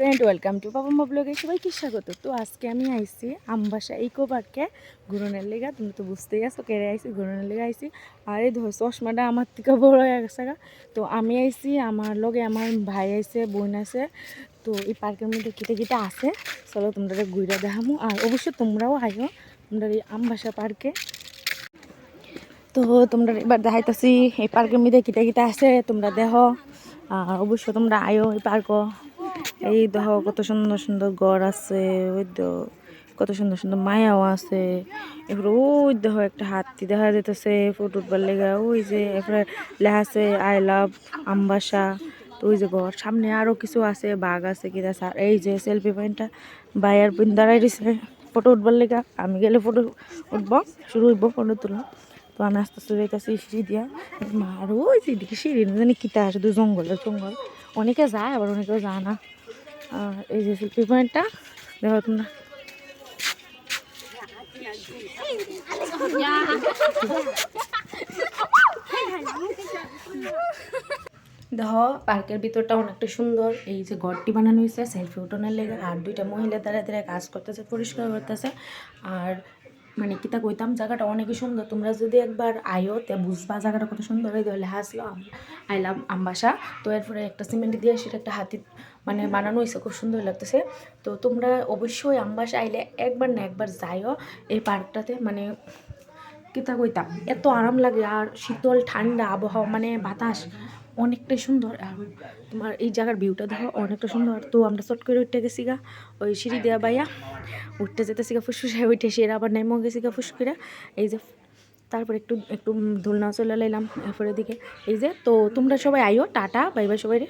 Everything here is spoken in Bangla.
ফ্রেন্ড, ওয়েলকাম টু পাপা মা ব্লগে সবাইকে স্বাগত। তো আজকে আমি আইছি আমবাসা ইকো পার্কে ঘুরনের লেগা। তুমি তো বুঝতেই গেছো কেড়ে আইসি ঘুরনের লেগে আইসি। আর এই ধর চশমাটা আমার থেকে বড় হয়ে গেছে। তো আমি আইসি, আমার লগে আমার ভাই আইসে, বোন আছে। তো এই পার্কের মধ্যে কিটা কিটা আছে চলো তোমরা ঘুরে দেখামো। আর অবশ্যই তোমরাও আইও তোমরা এই আমবাসা পার্কে। তো তোমরা এবার দেখাইতেছি এই পার্কের মধ্যে কিটা কিটা আছে তোমরা দেখো। আর অবশ্যই তোমরা আইও এই পার্কও। এই দেখো কত সুন্দর সুন্দর ঘর আছে, ওই তো কত সুন্দর সুন্দর মায়াও আছে। এরপরে ওই দেখো একটা হাতি দেখা যেতেছে ফটো উঠবার লেগে। ওই যে এরপরে লেখা আছে আই লাভ আমবাসা। তো ওই যে ঘর সামনে আরও কিছু আছে, বাঘ আছে কি আছে। আর এই যে সেলফি পয়েন্টটা বাইয়ার পিন দাঁড়াই দিছে ফটো উঠবার লেগে। আমি গেলে ফটো উঠবো, শুরু হইব ফটো তোলা। তো আমি আস্তে আস্তে যাইতেছি সিঁড়ি দিয়া। আর ওই যেদিকে সিঁড়ি জানি কিতা শুধু জঙ্গলের জঙ্গল। অনেকে যায় আবার অনেকেও যায় না। আর এই যে সেলফি পয়েন্টটা দেখো তোমরা। দেখো পার্কের ভিতরটা অনেকটা সুন্দর। এই যে ঘরটি বানানো হয়েছে সেলফি উঠোনের লেগে। আর দুইটা মহিলা দাঁড়ায় দাঁড়ায় কাজ করতেছে, পরিষ্কার করতেছে। আর মানে কিতা কইতাম, জায়গাটা অনেকই সুন্দর। তোমরা যদি একবার আইও তে বুঝবা জায়গাটা কত সুন্দর। এই ধরলে হাসলো আই লাভ আমবাসা। তো এরপরে একটা সিমেন্ট দিয়ে সেটা একটা হাতি মানে বানানো হয়েছে, খুব সুন্দর লাগতেছে। তো তোমরা অবশ্যই আমবাসা আইলে একবার না একবার যাইও এই পার্কটাতে। মানে কিতা কইতাম, এত আরাম লাগে। আর শীতল ঠান্ডা আবহাওয়া, মানে বাতাস অনেকটাই সুন্দর। আর তোমার এই জায়গার ভিউটা দেখো অনেকটা সুন্দর। তো আমরা চট করে উঠতে গেছি গা ওই সিঁড়ি দেওয়া বাইয়া, উঠতে যেতেছি গা ফুসফুসে উঠে সেরা আবার নেমে গেছি গা ফুস করে। এই যে তারপর একটু একটু ধুলনা চলে লাইলাম এরপরের দিকে। এই যে তো তোমরা সবাই আইও, টাটা বাই বাই সবাই রে।